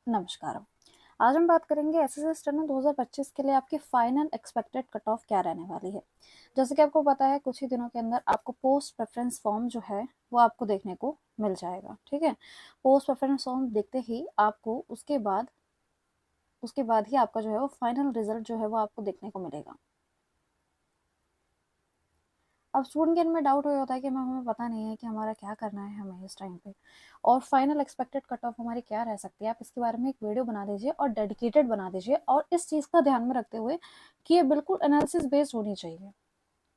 नमस्कार। आज हम बात करेंगे एसएससी स्टेनो 2025 के लिए आपकी फाइनल एक्सपेक्टेड कट ऑफ क्या रहने वाली है। जैसे कि आपको पता है कुछ ही दिनों के अंदर आपको पोस्ट प्रेफरेंस फॉर्म जो है वो आपको देखने को मिल जाएगा। ठीक है, पोस्ट प्रेफरेंस फॉर्म देखते ही आपको उसके बाद ही आपका जो है वो फाइनल रिजल्ट जो है वो आपको देखने को मिलेगा। अब स्टूडेंट के इनमें डाउट हो होता है कि मैम हमें पता नहीं है कि हमारा क्या करना है हमें इस टाइम पे, और फाइनल एक्सपेक्टेड कट ऑफ हमारी क्या रह सकती है। आप इसके बारे में एक वीडियो बना दीजिए और डेडिकेटेड बना दीजिए, और इस चीज़ का ध्यान में रखते हुए कि ये बिल्कुल एनालिसिस बेस्ड होनी चाहिए।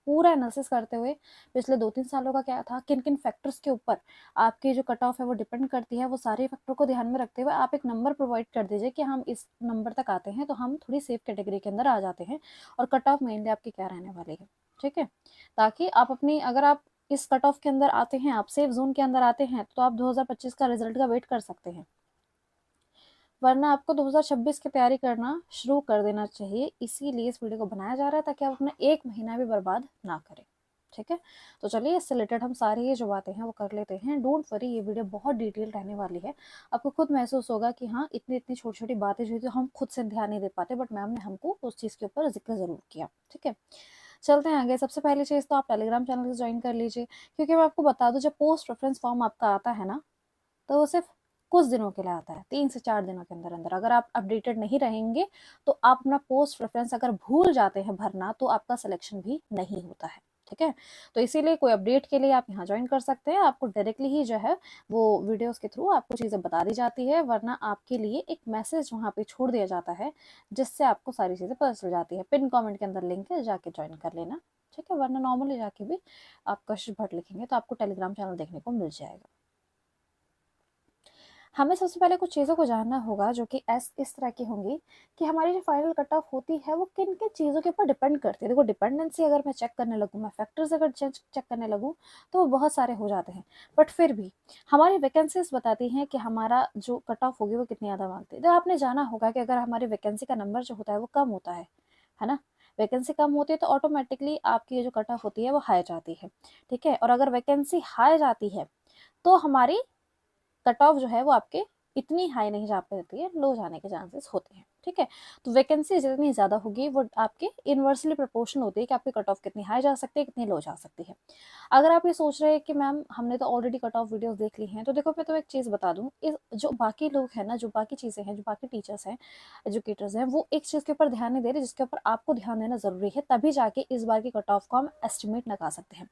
पूरा एनालिसिस करते हुए पिछले 2-3 सालों का क्या था, किन किन फैक्टर्स के ऊपर आपकी जो कट ऑफ है वो डिपेंड करती है, वो सारे फैक्टर को ध्यान में रखते हुए आप एक नंबर प्रोवाइड कर दीजिए कि हम इस नंबर तक आते हैं तो हम थोड़ी सेफ कैटेगरी के अंदर आ जाते हैं, और कट ऑफ मेनली आपकी क्या रहने वाली है। ठीक है, ताकि आप अपनी, अगर आप इस कट ऑफ के अंदर आते हैं, आप सेफ जोन के अंदर आते हैं, तो आप 2025 का रिजल्ट का वेट कर सकते हैं, वरना आपको 2026 की तैयारी करना शुरू कर देना चाहिए। इसीलिए इस वीडियो को बनाया जा रहा है ताकि आप अपना एक महीना भी बर्बाद ना करें। ठीक है, तो चलिए इससे रिलेटेड हम सारी ये जो बातें हैं वो कर लेते हैं। डोंट वरी, ये वीडियो बहुत डिटेल रहने वाली है। आपको खुद महसूस होगा कि हाँ, इतनी इतनी छोटी छोटी बातें जो है तो हम खुद से ध्यान नहीं दे पाते, बट मैम ने हमको उस चीज़ के ऊपर जिक्र जरूर किया। ठीक है, चलते हैं आगे। सबसे पहली चीज़ तो आप टेलीग्राम चैनल से ज्वाइन कर लीजिए, क्योंकि मैं आपको बता दूं, जब पोस्ट रेफरेंस फॉर्म आपका आता है ना, तो वो सिर्फ कुछ दिनों के लिए आता है, 3 से 4 दिनों के अंदर अंदर। अगर आप अपडेटेड नहीं रहेंगे तो आप अपना पोस्ट प्रेफरेंस अगर भूल जाते हैं भरना, तो आपका सिलेक्शन भी नहीं होता है। ठीक है, तो इसीलिए कोई अपडेट के लिए आप यहाँ ज्वाइन कर सकते हैं। आपको डायरेक्टली ही जो है वो वीडियोस के थ्रू आपको चीज़ें बता दी जाती है, वरना आपके लिए एक मैसेज वहाँ पे छोड़ दिया जाता है जिससे आपको सारी चीज़ें पता चल जाती है। पिन कमेंट के अंदर लिंक है, जाके ज्वाइन कर लेना। ठीक है, वरना नॉर्मली जाके भी आप कशिश भट्ट लिखेंगे तो आपको टेलीग्राम चैनल देखने को मिल जाएगा। हमें सबसे पहले कुछ चीज़ों को जानना होगा जो कि इस तरह की होंगी कि हमारी जो फाइनल कट ऑफ होती है वो किन किन चीज़ों के ऊपर डिपेंड करती है। देखो, डिपेंडेंसी अगर मैं चेक करने लगूँ, मैं फैक्टर्स अगर चेक करने लगूँ, तो वो बहुत सारे हो जाते हैं। बट फिर भी हमारी वैकेंसीज बताती हैं कि हमारा जो कट ऑफ होगी वो कितनी ज़्यादा मांगती है। तो आपने जाना होगा कि अगर हमारी वैकेंसी का नंबर जो होता है वो कम होता है ना, वैकेंसी कम होती है तो ऑटोमेटिकली आपकी ये जो कट ऑफ होती है वो हाई जाती है। ठीक है, और अगर वैकेंसी हाई जाती है तो हमारी कट ऑफ जो है वो आपके इतनी हाई नहीं जा पाती है, लो जाने के चांसेस होते हैं। ठीक है, तो वैकेंसी जितनी ज़्यादा होगी वो आपके इनवर्सली प्रोपोर्शनल होती है कि आपकी कट ऑफ कितनी हाई जा सकती है, कितनी लो जा सकती है। अगर आप ये सोच रहे हैं कि मैम हमने तो ऑलरेडी कट ऑफ वीडियोस देख ली हैं, तो देखो मैं तो एक चीज़ बता दूं, इस जो बाकी लोग हैं ना, जो बाकी चीज़ें हैं, जो बाकी टीचर्स हैं, एजुकेटर्स हैं, वो एक चीज़ के ऊपर ध्यान नहीं दे रहे जिसके ऊपर आपको ध्यान देना ज़रूरी है, तभी जाके इस बार की कट ऑफ को हम एस्टिमेट लगा सकते हैं।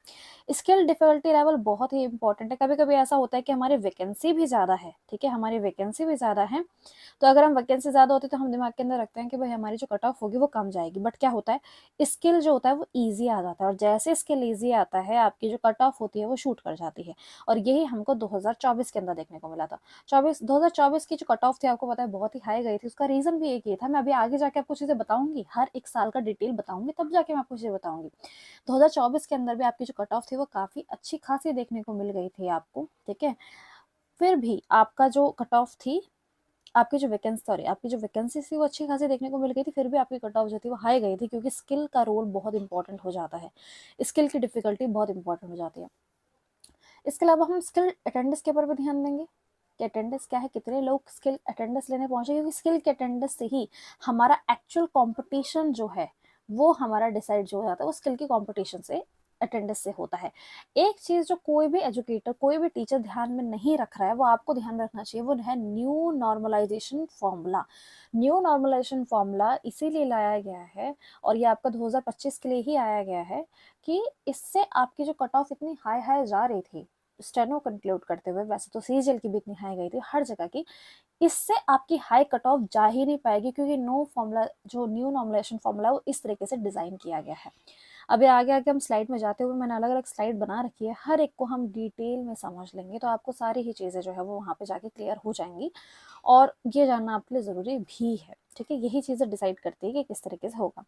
स्किल डिफिकल्टी लेवल बहुत ही इंपॉर्टेंट है। कभी कभी ऐसा होता है कि हमारी वैकेंसी भी ज़्यादा है। ठीक है, हमारी वैकेंसी भी ज़्यादा है, तो अगर हम वैकेंसी ज़्यादा होती है तो हम दिमाग के अंदर रखते हैं कि भाई हमारी जो कट ऑफ होगी वो कम जाएगी। बट क्या होता है, स्किल जो होता है वो ईजी आ जाता है, और जैसे स्किल ईजी आता है आपकी जो कट ऑफ होती है वो शूट कर जाती है। और यही हमको 2024 के अंदर देखने को मिला था। 2024 की जो कट ऑफ थी आपको पता है बहुत ही हाई गई थी। उसका रीज़न भी एक ही था, मैं अभी आगे जाके आपको चीज़ें बताऊंगी, हर एक साल का डिटेल बताऊंगी, तब जाके मैं आपको चीज़ें बताऊंगी। 2024 के अंदर भी आपकी जो कट ऑफ थी वो काफ़ी अच्छी खासी देखने को मिल गई थी आपको। ठीक है, फिर भी आपका जो कट ऑफ थी, आपकी जो वैकेंसी थी वो अच्छी खासी देखने को मिल गई थी, फिर भी आपकी कट ऑफ जो थी वो हाई गई थी, क्योंकि स्किल का रोल बहुत इंपॉर्टेंट हो जाता है, स्किल की डिफिकल्टी बहुत इंपॉर्टेंट हो जाती है। इसके अलावा हम स्किल अटेंडेंस के ऊपर भी ध्यान देंगे कि अटेंडेंस क्या है, कितने लोग स्किल अटेंडेंस लेने पहुंचे, क्योंकि स्किल के अटेंडेंस से ही हमारा एक्चुअल कंपटीशन जो है वो हमारा डिसाइड जो हो जाता है, वो स्किल की कंपटीशन से, अटेंडेंस से होता है। एक चीज़ जो कोई भी एजुकेटर, कोई भी टीचर ध्यान में नहीं रख रहा है, वो आपको ध्यान में रखना चाहिए, वो है new normalization formula. New normalization formula इसीलिए लाया गया है, और ये आपका 2025 के लिए ही आया गया है, कि इससे आपकी जो कट ऑफ इतनी हाई हाई जा रही थी स्टेनो कंक्लूड करते हुए, वैसे तो सीजीएल की भी इतनी हाई गई थी हर जगह की, इससे आपकी हाई कट ऑफ जा ही नहीं पाएगी, क्योंकि नो फॉर्मूला, जो न्यू नॉर्मलाइजेशन फॉर्मूला वो इस तरीके से डिजाइन किया गया है। अभी आगे आगे हम स्लाइड में जाते हुए मैंने अलग अलग स्लाइड बना रखी है, हर एक को हम डिटेल में समझ लेंगे, तो आपको सारी ही चीज़ें जो है वो वहाँ पे जाके क्लियर हो जाएंगी, और ये जानना आपके लिए ज़रूरी भी है। ठीक है, यही चीज़ें डिसाइड करती है कि किस तरीके से होगा।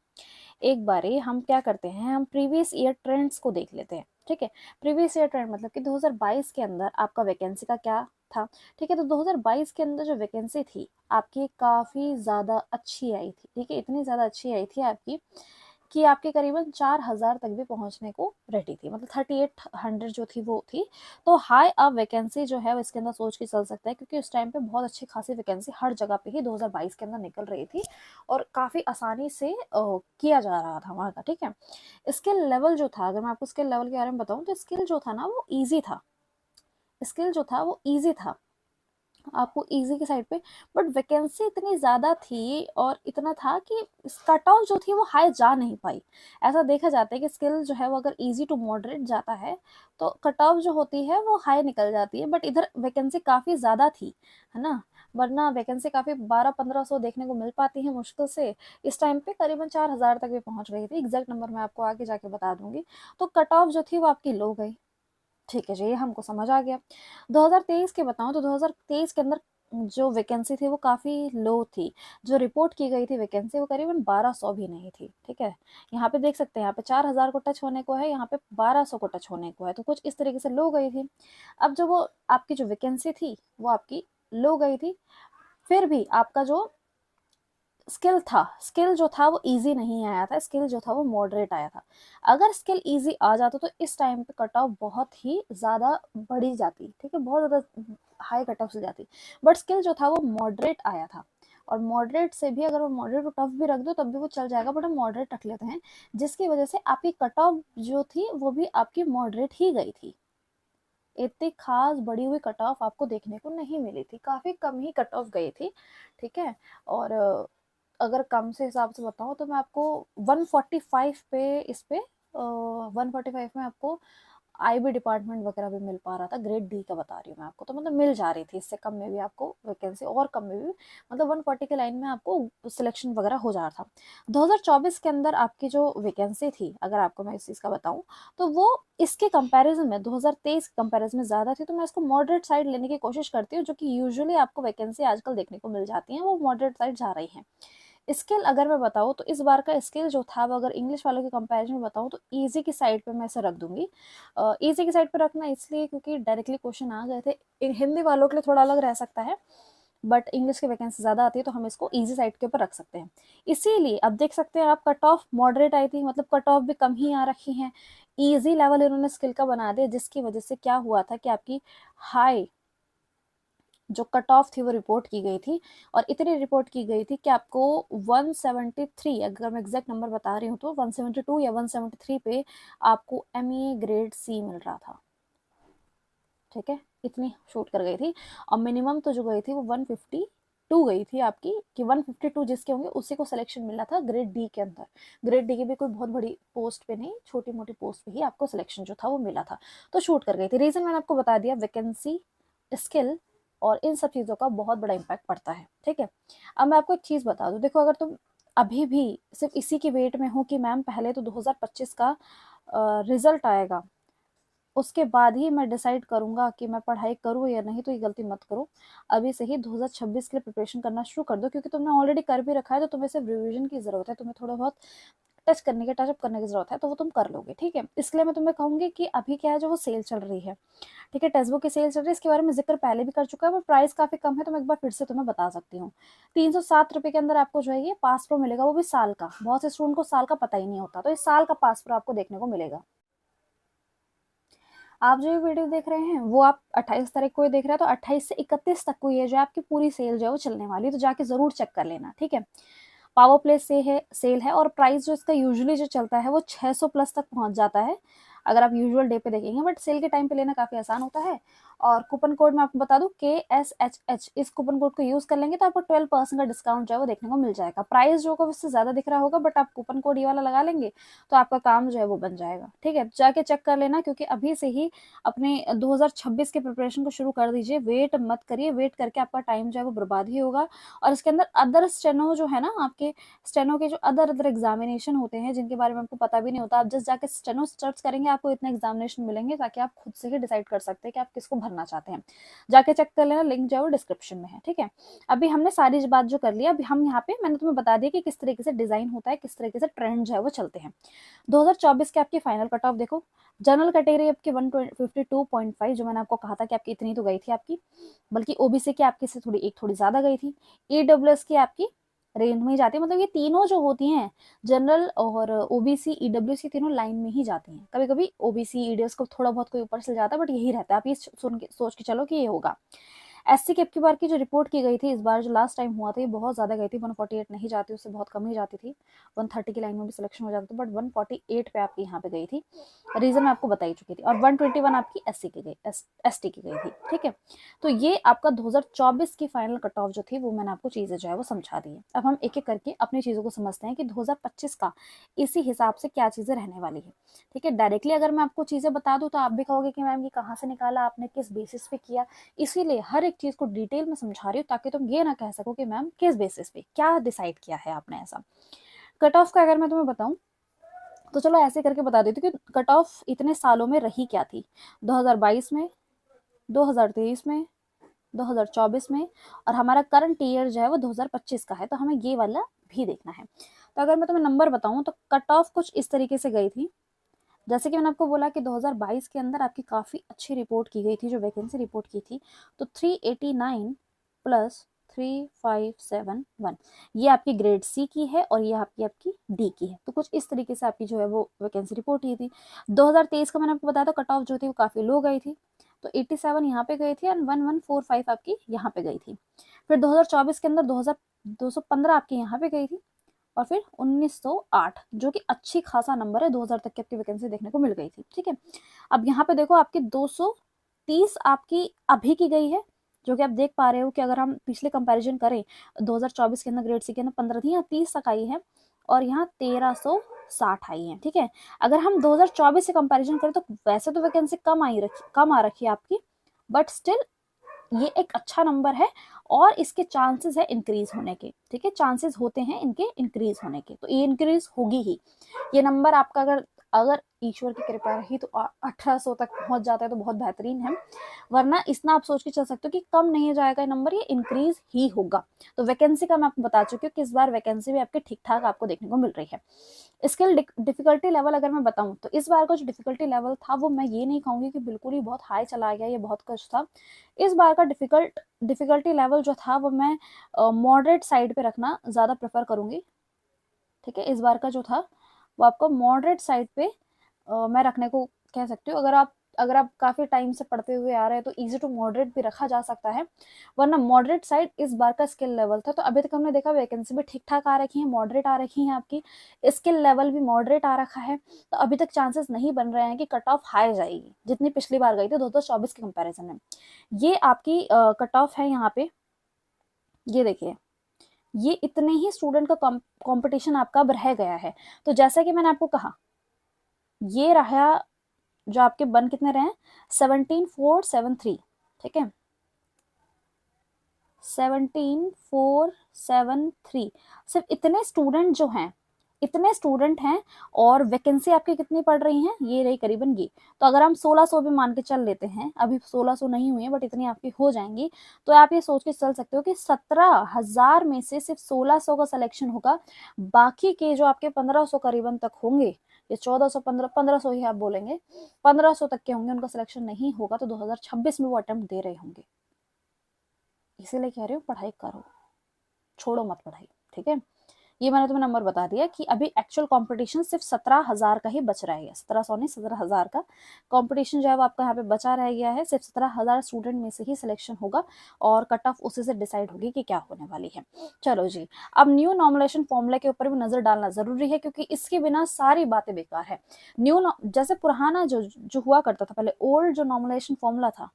एक बारी हम क्या करते हैं, हम प्रीवियस ईयर ट्रेंड्स को देख लेते हैं। ठीक है, प्रीवियस ईयर ट्रेंड मतलब कि 2022 के अंदर आपका वैकेंसी का क्या था। ठीक है, तो 2022 के अंदर जो वैकेंसी थी आपकी काफ़ी ज़्यादा अच्छी आई थी। ठीक है, इतनी ज़्यादा अच्छी आई थी आपकी कि आपके करीबन 4000 तक भी पहुंचने को रेडी थी, मतलब 3800 जो थी वो थी। तो हाई अब वैकेंसी जो है वो इसके अंदर सोच के चल सकता है, क्योंकि उस टाइम पे बहुत अच्छी खासी वैकेंसी हर जगह पे ही 2022 के अंदर निकल रही थी और काफ़ी आसानी से किया जा रहा था वहाँ का। ठीक है, स्किल लेवल जो था, अगर मैं आपको स्किल लेवल के बारे में बताऊँ तो स्किल जो था ना वो ईजी था, स्किल जो था वो ईजी था आपको इजी की साइड पे, बट वैकेंसी इतनी ज़्यादा थी और इतना था कि कट ऑफ जो थी वो हाई जा नहीं पाई। ऐसा देखा जाता है कि स्किल जो है वो अगर इजी टू मॉडरेट जाता है तो कट ऑफ जो होती है वो हाई निकल जाती है, बट इधर वैकेंसी काफ़ी ज़्यादा थी, है ना, वरना वैकेंसी काफ़ी 1200-1500 देखने को मिल पाती है मुश्किल से। इस टाइम पे करीबन 4000 तक भी पहुंच गई थी, एग्जैक्ट नंबर मैं आपको आगे जाके बता दूंगी। तो कट ऑफ जो थी वो आपकी लो गई। ठीक है जी, ये हमको समझ आ गया। 2023 के बताऊं तो 2023 के अंदर जो वैकेंसी थी वो काफ़ी लो थी, जो रिपोर्ट की गई थी वैकेंसी वो करीबन 1200 भी नहीं थी। ठीक है, यहाँ पे देख सकते हैं, यहाँ पे 4000 को टच होने को है, यहाँ पे 1200 को टच होने को है, तो कुछ इस तरीके से लो गई थी। अब जो वो आपकी जो वैकेंसी थी वो आपकी लो गई थी, फिर भी आपका जो स्किल था, स्किल जो था वो इजी नहीं आया था, स्किल जो था वो मॉडरेट आया था। अगर स्किल इजी आ जाता तो इस टाइम पे कट ऑफ बहुत ही ज़्यादा बढ़ी जाती, ठीक है, बहुत ज़्यादा हाई कट ऑफ से जाती, बट स्किल जो था वो मॉडरेट आया था। और मॉडरेट से भी अगर वो मॉडरेट को टफ भी रख दो तब भी वो चल जाएगा, बट हम मॉडरेट रख लेते हैं, जिसकी वजह से आपकी कट ऑफ जो थी वो भी आपकी मॉडरेट ही गई थी। इतनी खास बढ़ी हुई कट ऑफ आपको देखने को नहीं मिली थी, काफ़ी कम ही कट ऑफ गई थी। ठीक है, और अगर कम से हिसाब से बताऊँ तो मैं आपको 145 पे, इस पे 145 में आपको आईबी डिपार्टमेंट वगैरह भी मिल पा रहा था, ग्रेड डी का बता रही हूँ मैं आपको, तो मतलब मिल जा रही थी, इससे कम में भी आपको वैकेंसी, और कम में भी मतलब 140 के लाइन में आपको सिलेक्शन वगैरह हो जा रहा था। 2024 के अंदर आपकी जो वैकेंसी थी, अगर आपको मैं इस चीज़ का बताऊँ तो वो इसके कंपैरिजन में 2023 के कंपैरिजन में ज़्यादा थी, तो मैं इसको मॉडरेट साइड लेने की कोशिश करती हूँ, जो कि यूजुअली आपको वैकेंसी आजकल देखने को मिल जाती है वो मॉडरेट साइड जा रही है। स्किल अगर मैं बताऊँ तो इस बार का स्किल जो था वो अगर इंग्लिश वालों के कंपैरिजन में बताऊँ तो ईजी की साइड पे मैं इसे रख दूंगी। ईजी की साइड पे रखना इसलिए क्योंकि डायरेक्टली क्वेश्चन आ गए थे, हिंदी वालों के लिए थोड़ा अलग रह सकता है, बट इंग्लिश की वैकेंसी ज़्यादा आती है तो हम इसको ईजी साइड के ऊपर रख सकते हैं। इसीलिए अब देख सकते हैं आप, कट ऑफ मॉडरेट आई थी, मतलब कट ऑफ भी कम ही आ रखी हैं, ईजी लेवल इन्होंने स्किल का बना दिया, जिसकी वजह से क्या हुआ था कि आपकी हाई जो कट ऑफ थी वो रिपोर्ट की गई थी, और इतनी रिपोर्ट की गई थी कि आपको 173, अगर मैं एग्जैक्ट नंबर बता रही हूँ तो 172 या 173 पे आपको एमए ग्रेड सी मिल रहा था। ठीक है, इतनी शूट कर गई थी, और मिनिमम तो जो गई थी वो 152 गई थी आपकी, कि 152 जिसके होंगे उसी को सिलेक्शन मिला था ग्रेड डी के अंदर। ग्रेड डी की भी कोई बहुत बड़ी पोस्ट पे नहीं, छोटी मोटी पोस्ट पे ही आपको सिलेक्शन जो था वो मिला था, तो शूट कर गई थी। रीजन मैंने आपको बता दिया, वैकेंसी, स्किल और इन सब चीज़ों का बहुत बड़ा इम्पैक्ट पड़ता है। ठीक है, अब मैं आपको एक चीज़ बता दूँ, देखो अगर तुम अभी भी सिर्फ इसी के वेट में हो कि मैम पहले तो 2025 का रिजल्ट आएगा, उसके बाद ही मैं डिसाइड करूंगा कि मैं पढ़ाई करूँ या नहीं, तो ये गलती मत करो, अभी से ही 2026 के लिए प्रिपरेशन करना शुरू कर दो, क्योंकि तुमने ऑलरेडी कर भी रखा है, तो तुम्हें सिर्फ रिवीजन की ज़रूरत है, तुम्हें थोड़ा बहुत टचअप करने की ज़रूरत है, तो वो तुम कर लोगे। ठीक है, इसलिए मैं तुम्हें कहूँगी कि अभी क्या है, जो वो सेल चल रही है, ठीक है, टेक्स्ट बुक की सेल चल रही है, इसके बारे में जिक्र पहले भी कर चुका है, पर प्राइस काफ़ी कम है, तो मैं एक बार फिर से तुम्हें बता सकती हूँ। 307 रुपये के अंदर आपको जो है ये पास प्रो मिलेगा, वो भी साल का, बहुत से स्टूडेंट को साल का पता ही नहीं होता, तो इस साल का पास प्रो आपको देखने को मिलेगा। आप जो ये वीडियो देख रहे हैं वो आप 28 तारीख को ये देख रहे हैं, तो 28 से 31 तक को ये जो है आपकी पूरी सेल जो है वो चलने वाली है, तो जाके ज़रूर चेक कर लेना। ठीक है, पावर प्ले से है, सेल है, और प्राइस जो इसका यूजुअली जो चलता है वो 600 प्लस तक पहुंच जाता है अगर आप यूजुअल डे पे देखेंगे, बट सेल के टाइम पे लेना काफ़ी आसान होता है। और कूपन कोड मैं आपको बता दूं KSHH, इस कूपन कोड को यूज़ कर लेंगे तो आपको 12% का डिस्काउंट जो है वो देखने को मिल जाएगा। प्राइस जो होगा उससे ज़्यादा दिख रहा होगा, बट आप कूपन कोड ये वाला लगा लेंगे तो आपका काम जो है वो बन जाएगा। ठीक है, जाके चेक कर लेना, क्योंकि अभी से ही अपने 2026 के प्रिपरेशन को शुरू कर दीजिए, वेट मत करिए, वेट करके आपका टाइम जो है वो बर्बाद ही होगा। और इसके अंदर अदर स्टेनो जो है ना, आपके स्टेनो के जो अदर एग्जामिनेशन होते हैं जिनके बारे में आपको पता भी नहीं होता, आप जस्ट जाके स्टेनो सर्च करेंगे, आपको इतने एग्जामिनेशन मिलेंगे ताकि आप खुद से ही डिसाइड कर सकते हैं कि आप किसको भरना चाहते हैं। जाके चेक कर लेना, लिंक जो है वो डिस्क्रिप्शन में है। ठीक है, अभी हमने सारी बात जो कर ली, अभी हम यहाँ पे मैंने तुम्हें बता दिया कि किस तरीके से डिजाइन होता है, किस तरीके से ट्रेंड जो है वो चलते हैं। 2024 के आपकी फाइनल कट ऑफ देखो, जनरल कैटेगरी आपकी 152.5, जो मैंने आपको कहा था कि आपकी इतनी तो गई थी आपकी, बल्कि ओबीसी की आपकी से थोड़ी ज्यादा गई थी। ईडब्ल्यूएस की आपकी रेंज में ही जाती है। मतलब ये तीनों जो होती हैं, जनरल और ओबीसी ईडब्ल्यूसी, तीनों लाइन में ही जाती हैं। कभी कभी ओबीसी ईडब्ल्यूएस को थोड़ा बहुत कोई ऊपर से जाता है, बट यही रहता है। आप ये सोच के चलो कि ये होगा। एससी की अब की बार की जो रिपोर्ट की गई थी, इस बार जो लास्ट टाइम हुआ था, ये बहुत ज्यादा गई थी। 148 नहीं जाती, उससे बहुत कम ही जाती थी। 130 की लाइन में भी सिलेक्शन हो जाता था, बट 148 पे आपकी यहाँ पे गई थी। रीजन मैं आपको बता ही चुकी थी। और 121 आपकी एससी की गई, एसटी की गई थी। ठीक है, तो ये आपका 2024 की फाइनल कट ऑफ जो थी, वो मैंने आपको चीजें जो है वो समझा दी है। अब हम एक एक करके अपनी चीजों को समझते हैं कि 2025 का इसी हिसाब से क्या चीजें रहने वाली है। ठीक है, डायरेक्टली अगर मैं आपको चीजें बता दूं तो आप भी कहोगे कि मैम ये कहाँ से निकाला आपने, किस बेसिस पे किया। इसीलिए हर एक चीज को डिटेल में समझा रही हूँ, ताकि तुम ये ना कह सको कि मैम किस बेसिस पे क्या डिसाइड किया है आपने ऐसा। कट ऑफ का अगर मैं तुम्हें बताऊं तो चलो ऐसे करके बता देती हूँ कि कट ऑफ इतने सालों में रही क्या थी। 2022 में, 2023 में, 2024 में, और हमारा करंट ईयर जो है वो 2025 का है, तो हमें ये वाला भी देखना है। तो अगर मैं तुम्हें नंबर बताऊं तो कट ऑफ कुछ इस तरीके से गई थी। जैसे कि मैंने आपको बोला कि 2022 के अंदर आपकी काफ़ी अच्छी रिपोर्ट की गई थी, जो वैकेंसी रिपोर्ट की थी, तो 389 प्लस 3571, ये आपकी ग्रेड सी की है और ये आपकी आपकी डी की है। तो कुछ इस तरीके से आपकी जो है वो वैकेंसी रिपोर्ट की थी। 2023 का मैंने आपको बताया था, कट ऑफ जो थी वो काफ़ी लो गई थी, तो 87 यहाँ पे गई थी एंड 1145 आपकी यहाँ पे गई थी। फिर 2024 के अंदर 2215 आपकी यहाँ पे गई थी, और फिर 1908, जो कि अच्छी खासा नंबर है, 2000 तक की आपकी वैकेंसी देखने को मिल गई थी। ठीक है, अब यहाँ पे देखो आपकी 230 आपकी अभी की गई है, जो कि आप देख पा रहे हो कि अगर हम पिछले कंपैरिजन करें, 2024 के अंदर ग्रेड सी के अंदर 15 थी, यहाँ 30 तक आई है, और यहाँ 1360 आई है। ठीक है, अगर हम 2024 से कंपैरिजन करें तो वैसे तो वैकेंसी कम आ रखी है आपकी, बट स्टिल ये एक अच्छा नंबर है, और इसके चांसेस है इंक्रीज होने के। ठीक है, चांसेस होते हैं इनके इंक्रीज होने के, तो ये इंक्रीज होगी ही। ये नंबर आपका अगर अगर ईश्वर की कृपा रही तो 1800 तक पहुंच जाता है तो बहुत बेहतरीन है, वरना इतना आप सोच के चल सकते हो कि कम नहीं जाएगा ये नंबर, ये इंक्रीज ही होगा। तो वैकेंसी का मैं आपको बता चुकी हूँ कि इस बार वैकेंसी भी आपके ठीक ठाक आपको देखने को मिल रही है। स्किल डिफिकल्टी लेवल अगर मैं बताऊं तो इस बार का जो डिफिकल्टी लेवल था, वो मैं ये नहीं कहूंगी कि बिल्कुल ही बहुत हाई चला गया, ये बहुत कुछ था। इस बार का डिफिकल्टी लेवल जो था वो मैं मॉडरेट साइड पे रखना ज़्यादा प्रेफर करूंगी। ठीक है, इस बार का जो था वो आपको मॉडरेट साइड पे मैं रखने को कह सकती हूँ। अगर आप काफ़ी टाइम से पढ़ते हुए आ रहे हैं तो इजी टू मॉडरेट भी रखा जा सकता है, वरना मॉडरेट साइड इस बार का स्किल लेवल था। तो अभी तक हमने देखा वैकेंसी भी ठीक ठाक आ रखी है, मॉडरेट आ रखी है आपकी, स्किल लेवल भी मॉडरेट आ रखा है। तो अभी तक चांसेस नहीं बन रहे हैं कि कट ऑफ हाई जाएगी, जितनी पिछली बार गई थी 2024 के कंपेरिजन में। ये आपकी कट ऑफ है यहाँ पे, ये देखिए, ये इतने ही स्टूडेंट का कंपटीशन आपका अब रह गया है। तो जैसा कि मैंने आपको कहा, ये रहा जो आपके बन कितने रहे, 17473। ठीक है, 17473, सिर्फ इतने स्टूडेंट जो हैं, इतने स्टूडेंट हैं, और वैकेंसी आपकी कितनी पड़ रही हैं, ये रही करीबन ये। तो अगर हम 1600 भी मान के चल लेते हैं, अभी 1600 नहीं हुई है बट इतनी आपकी हो जाएंगी, तो आप ये सोच के चल सकते हो कि 17,000 में से सिर्फ 1600 का सिलेक्शन होगा। बाकी के जो आपके 1500 करीबन तक होंगे, ये 1400, 1500 ही आप बोलेंगे, 1500 तक के होंगे, उनका सिलेक्शन नहीं होगा, तो 2026 में वो अटेम्प्ट दे रहे होंगे। इसीलिए कह रही हूँ पढ़ाई करो, छोड़ो मत पढ़ाई। ठीक है, ये मैंने तुम्हें नंबर बता दिया कि अभी एक्चुअल कंपटीशन सिर्फ 17,000 का ही बच रह गया, 1700 नहीं 17,000 का कंपटीशन जो है वो आपका यहाँ पे बचा रह गया है। सिर्फ 17,000 स्टूडेंट में से ही सिलेक्शन होगा, और कट ऑफ उसी से डिसाइड होगी कि क्या होने वाली है। चलो जी, अब न्यू नॉमिनेशन फॉर्मूला के ऊपर भी नजर डालना जरूरी है, क्योंकि इसके बिना सारी बातें बेकार है। जैसे पुराना जो हुआ करता था पहले, ओल्ड जो नॉमिनेशन फॉर्मूला था,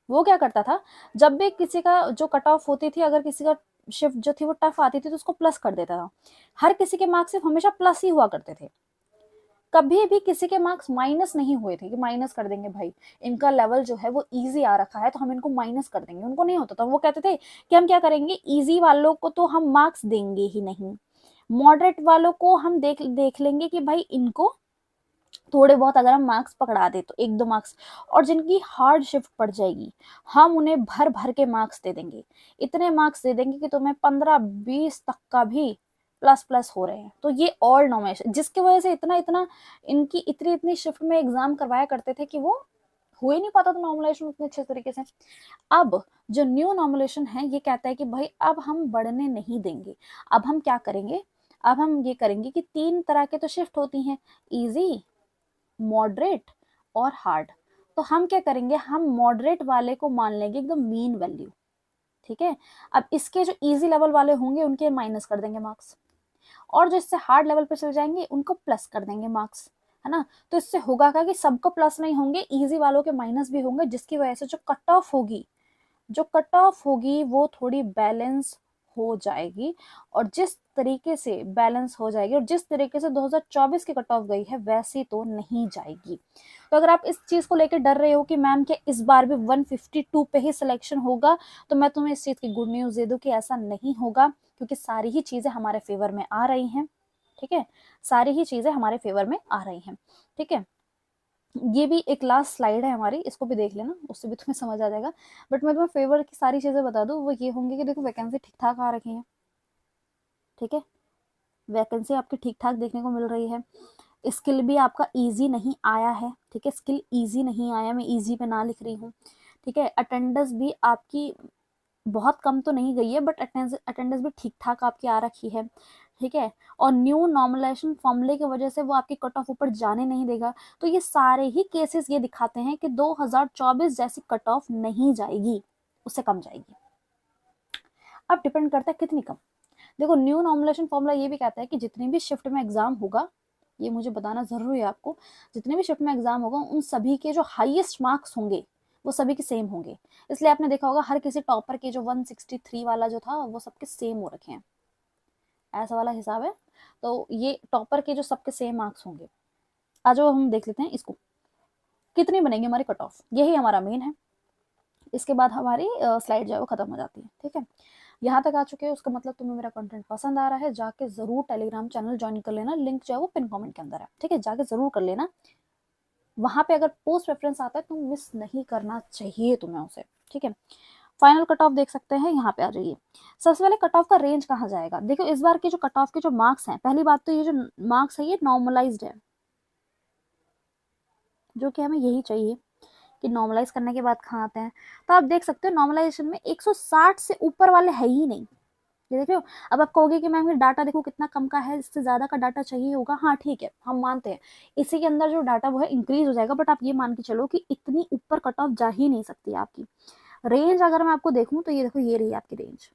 वो क्या करता था, जब भी किसी का जो कट ऑफ होती थी, अगर किसी का शिफ्ट जो थी वो टफ आती थी, तो उसको प्लस कर देता था। हर किसी के मार्क्स सिर्फ हमेशा प्लस ही हुआ करते थे, कभी भी किसी के मार्क्स माइनस नहीं हुए थे कि माइनस कर देंगे भाई, इनका लेवल जो है वो इजी आ रखा है तो हम इनको माइनस कर देंगे। उनको नहीं होता था, वो कहते थे कि हम क्या करेंगे, इजी वालों को तो हम मार्क्स देंगे ही नहीं, मॉडरेट वालों को हम देख लेंगे कि भाई इनको थोड़े बहुत अगर हम मार्क्स पकड़ा दे तो 1-2 मार्क्स, और जिनकी हार्ड शिफ्ट पड़ जाएगी हम उन्हें भर भर के मार्क्स दे देंगे, इतने मार्क्स दे देंगे कि तुम्हें 15-20 तक का भी प्लस प्लस हो रहे हैं। तो ये ऑल नॉमिनेशन, जिसकी वजह से इतना इतना इनकी इतनी इतनी शिफ्ट में एग्जाम करवाया करते थे कि वो हो ही नहीं पाता था नॉर्मलाइजेशन उतने अच्छे तरीके से। अब जो न्यू नॉर्मलाइजेशन है ये कहता है कि भाई अब हम बढ़ने नहीं देंगे, अब हम क्या करेंगे, अब हम ये करेंगे कि 3 तरह के तो शिफ्ट होती हैं, इजी, मॉडरेट और हार्ड। तो हम क्या करेंगे, हम मॉडरेट वाले को मान लेंगे एकदम मीन वैल्यू, ठीक है। अब इसके जो इजी लेवल वाले होंगे उनके माइनस कर देंगे मार्क्स, और जो इससे हार्ड लेवल पे चले जाएंगे उनको प्लस कर देंगे मार्क्स, है ना। तो इससे होगा क्या कि सबको प्लस नहीं होंगे, इजी वालों के माइनस भी होंगे, जिसकी वजह से जो कट ऑफ होगी, जो कट ऑफ होगी वो थोड़ी बैलेंस हो जाएगी। और जिस तरीके से बैलेंस हो जाएगी और जिस तरीके से 2024 की कट ऑफ गई है वैसी तो नहीं जाएगी। तो अगर आप इस चीज को लेकर डर रहे हो कि मैम क्या इस बार भी 152 पे ही सिलेक्शन होगा, तो मैं तुम्हें इस चीज की गुड न्यूज दे दूं कि ऐसा नहीं होगा, क्योंकि सारी ही चीजें हमारे फेवर में आ रही हैं, ठीक है। सारी ही चीजें हमारे फेवर में आ रही हैं, ठीक है। ये भी एक लास्ट स्लाइड है हमारी, इसको भी देख लेना, उससे भी तुम्हें समझ आ जाएगा। बट मैं तुम्हें फेवर की सारी चीजें बता दूं, वो ये होंगी कि देखो वैकेंसी ठीक ठाक आ रखी है, ठीक है। वैकेंसी आपकी ठीक ठाक देखने को मिल रही है। स्किल भी आपका इजी नहीं आया है, ठीक है। स्किल इजी नहीं आया, मैं इजी पे ना लिख रही हूँ, ठीक है। अटेंडेंस भी आपकी बहुत कम तो नहीं गई है, बट अटेंडेंस भी ठीक ठाक आपकी आ रखी है, ठीक है। और न्यू नॉर्मलाइजेशन फॉर्मूले की वजह से वो आपकी कट ऑफ ऊपर जाने नहीं देगा। तो ये सारे ही केसेस ये दिखाते हैं कि 2024 जैसी कट ऑफ नहीं जाएगी, उससे कम जाएगी। अब डिपेंड करता है कितनी कम। देखो न्यू नॉर्मलाइजेशन फॉर्मूला ये भी कहता है कि जितनी भी शिफ्ट में एग्जाम होगा, ये मुझे बताना जरूरी है आपको, जितने भी शिफ्ट में एग्जाम होगा उन सभी के जो हाईएस्ट मार्क्स होंगे वो सभी के सेम होंगे। इसलिए आपने देखा होगा हर किसी टॉपर के जो 163 वाला जो था वो सबके सेम हो रखे हैं, ऐसा वाला हिसाब है। तो ये टॉपर के जो सबके सेम मार्क्स होंगे। आज हम देख लेते हैं इसको, कितनी बनेगी हमारी कट ऑफ, यही हमारा मेन है। इसके बाद हमारी स्लाइड जो है वो खत्म हो जाती है, ठीक है। यहाँ तक आ चुके हैं, उसका मतलब तुम्हें मेरा कंटेंट पसंद आ रहा है, जाके जरूर टेलीग्राम चैनल ज्वाइन कर लेना, लिंक जो है वो पिन कमेंट के अंदर है, ठीक है। जाके जरूर कर लेना, वहां पे अगर पोस्ट रेफरेंस आता है तो मिस नहीं करना चाहिए तुम्हें उसे, ठीक है। फाइनल कट ऑफ देख सकते हैं, यहाँ पे आ जाइए। सबसे पहले कट ऑफ का रेंज कहाँ जाएगा, देखो इस बार के जो कट ऑफ के जो मार्क्स हैं, पहली बात तो ये जो मार्क्स है ये नॉर्मलाइज्ड है, जो कि हमें यही चाहिए कि नॉर्मलाइज करने के बाद कहाँ आते हैं। तो आप देख सकते हो नॉर्मलाइजेशन में 160 से ऊपर वाले है ही नहीं, ये देख रहे हो। अब आप कहोगे कि मैम ये डाटा देखो कितना कम का है, इससे ज्यादा का डाटा चाहिए होगा, हाँ ठीक है हम मानते हैं, इसी के अंदर जो डाटा वो है इंक्रीज हो जाएगा, बट आप ये मान के चलो कि इतनी ऊपर कट ऑफ जा ही नहीं सकती आपकी। रेंज अगर मैं आपको देखूं तो ये देखो ये रही आपकी रेंज,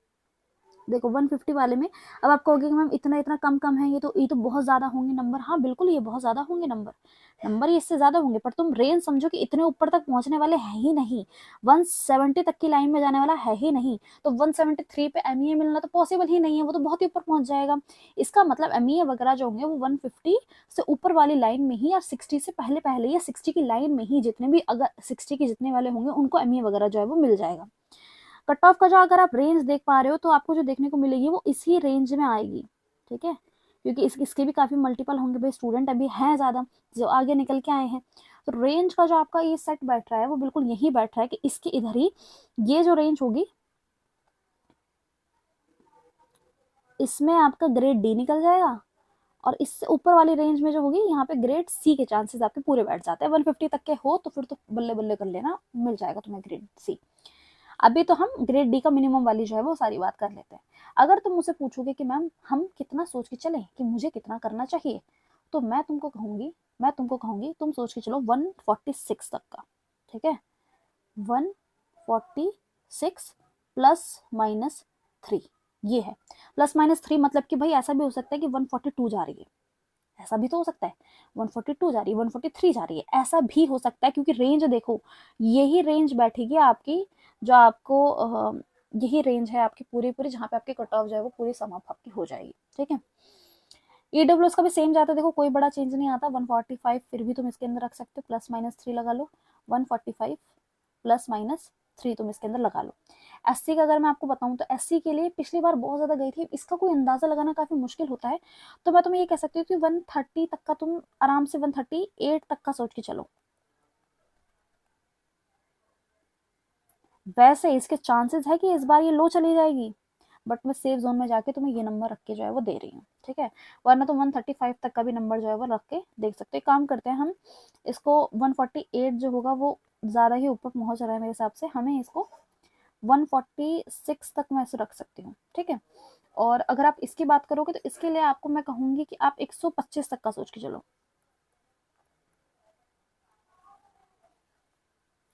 देखो 150 वाले में। अब आप कहोगे कि मैम इतना इतना कम कम है, ये तो बहुत ज्यादा होंगे नंबर, हाँ बिल्कुल ये बहुत ज्यादा होंगे नंबर, नंबर ये इससे ज्यादा होंगे, पर तुम रेंज समझो कि इतने ऊपर तक पहुंचने वाले है ही नहीं, 170 तक की लाइन में जाने वाला है ही नहीं। तो 173 पे एमईए मिलना तो पॉसिबल ही नहीं है, वो तो बहुत ही ऊपर पहुंच जाएगा। इसका मतलब एमईए वगैरह जो होंगे वो 150 से ऊपर वाली लाइन में ही, या 60 से पहले पहले या 60 की लाइन में ही, जितने भी अगर 60 के जितने वाले होंगे उनको एमईए वगैरह जो है वो मिल जाएगा। कट ऑफ का जो अगर आप रेंज देख पा रहे हो तो आपको जो देखने को मिलेगी वो इसी रेंज में आएगी, ठीक है। क्योंकि इसके भी काफी मल्टीपल होंगे भाई, स्टूडेंट अभी हैं ज्यादा जो आगे निकल के आए हैं। तो रेंज का जो आपका ये सेट बैठ रहा है वो बिल्कुल यही बैठ रहा है कि इसके इधर ही ये जो रेंज होगी इसमें आपका ग्रेड डी निकल जाएगा, और इससे ऊपर वाली रेंज में जो होगी यहाँ पे ग्रेड सी के चांसेस आपके पूरे बैठ जाते हैं। 150 तक के हो तो फिर तो बल्ले बल्ले कर लेना, मिल जाएगा तुम्हें ग्रेड सी। अभी तो हम ग्रेड डी का मिनिमम वाली जो है वो सारी बात कर लेते हैं। अगर तुम मुझसे पूछोगे कि मैम हम कितना सोच के चलें कि मुझे कितना करना चाहिए, तो मैं तुमको कहूंगी तुम सोच के चलो 146 तक का, ठीक है। 146 +-3 ये है। +-3 मतलब कि भाई ऐसा भी हो सकता है कि 142 जा रही है, ऐसा भी तो हो सकता है 142 जा रही है, 143 जा रही है, ऐसा भी हो सकता है। क्योंकि रेंज देखो यही रेंज बैठेगी आपकी, जो आपको यही रेंज है आपकी पूरी पूरी, जहाँ पे आपकी कट ऑफ जो है वो पूरी समाप्त आपकी हो जाएगी, ठीक है। ईडब्ल्यूएस का भी सेम जाता है, देखो कोई बड़ा चेंज नहीं आता। 145 फिर भी तुम इसके अंदर रख सकते हो, +-3 लगा लो, 145 +-3 तुम इसके अंदर लगा लो। एससी का अगर मैं आपको बताऊं तो एससी के लिए पिछली बार बहुत ज्यादा गई थी, इसका कोई अंदाजा लगाना काफी मुश्किल होता है। तो मैं तुम्हें ये कह सकती हूँ कि 130 तक का तुम आराम से, 138 तक का सोच के चलो। वैसे इसके चांसेस है कि इस बार ये लो चली जाएगी, बट मैं सेफ जोन में जाके तुम्हें ये नंबर रख के जो है वो दे रही हूँ, ठीक है। वरना तो 135 तक का भी नंबर जो है वो रख के देख सकते हो। काम करते हैं हम इसको 148 जो होगा वो ज़्यादा ही ऊपर पहुंच रहा है मेरे हिसाब से, हमें इसको 146 तक मैं इसे रख सकती हूँ, ठीक है। और अगर आप इसकी बात करोगे तो इसके लिए आपको मैं कहूंगी कि आप 125 तक का सोच के चलो,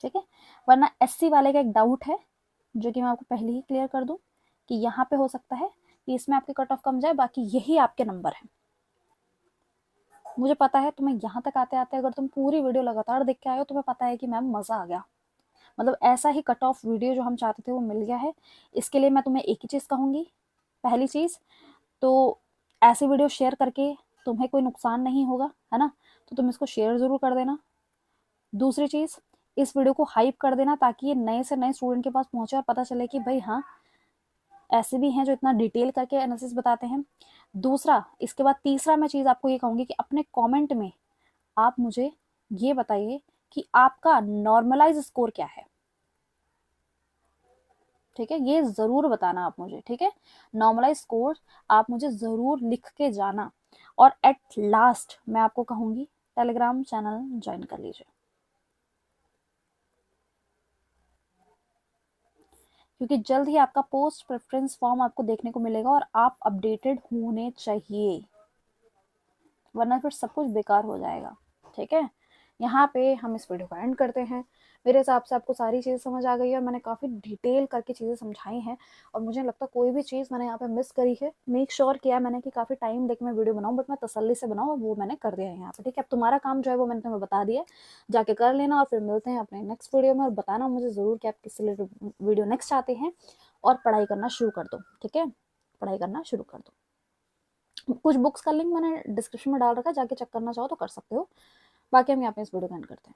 ठीक है। वरना एससी वाले का एक डाउट है जो कि मैं आपको पहले ही क्लियर कर दूं कि यहाँ पे हो सकता है कि इसमें आपके कट ऑफ कम जाए, बाकी यही आपके नंबर है। मुझे पता है तुम्हें यहाँ तक आते आते अगर तुम पूरी वीडियो लगातार देख के आए हो, तुम्हें पता है कि मैम मजा आ गया, मतलब ऐसा ही कट ऑफ वीडियो जो हम चाहते थे वो मिल गया है। इसके लिए मैं तुम्हें एक ही चीज कहूंगी, पहली चीज तो ऐसी वीडियो शेयर करके तुम्हें कोई नुकसान नहीं होगा, है ना, तो तुम इसको शेयर जरूर कर देना। दूसरी चीज, इस वीडियो को हाइप कर देना ताकि ये नए से नए स्टूडेंट के पास पहुंचे और पता चले कि भाई हाँ, ऐसे भी हैं जो इतना डिटेल करके एनालिसिस बताते हैं। दूसरा, इसके बाद तीसरा मैं चीज आपको ये कहूंगी कि अपने कमेंट में आप मुझे ये बताइए कि आपका नॉर्मलाइज स्कोर क्या है, ठीक है, ये जरूर बताना आप मुझे, ठीक है। नॉर्मलाइज स्कोर आप मुझे जरूर लिख के जाना। और एट लास्ट मैं आपको कहूंगी टेलीग्राम चैनल ज्वाइन कर लीजिए, क्योंकि जल्द ही आपका पोस्ट प्रेफरेंस फॉर्म आपको देखने को मिलेगा और आप अपडेटेड होने चाहिए, वरना फिर सब कुछ बेकार हो जाएगा, ठीक है। यहाँ पे हम इस वीडियो को एंड करते हैं। मेरे हिसाब से आपको सारी चीज़ें समझ आ गई है और मैंने काफ़ी डिटेल करके चीज़ें समझाई हैं, और मुझे लगता है कोई भी चीज़ मैंने यहाँ पे मिस करी है, मेक श्योर किया मैंने कि काफ़ी टाइम लेके मैं वीडियो बनाऊँ, बट मैं तसल्ली से बनाऊँ, और वो मैंने कर दिया है यहाँ पे, ठीक है। अब तुम्हारा काम जो है वो मैंने तुम्हें बता दिया, जाके कर लेना, और फिर मिलते हैं अपने नेक्स्ट वीडियो में। और बताना मुझे ज़रूर कि आप किस रिलेटेड वीडियो नेक्स्ट चाहते हैं, और पढ़ाई करना शुरू कर दो, ठीक है, पढ़ाई करना शुरू कर दो। कुछ बुक्स का लिंक मैंने डिस्क्रिप्शन में डाल रखा है, जाके चेक करना चाहो तो कर सकते हो। बाकी हम यहाँ पे इस वीडियो को एंड करते हैं।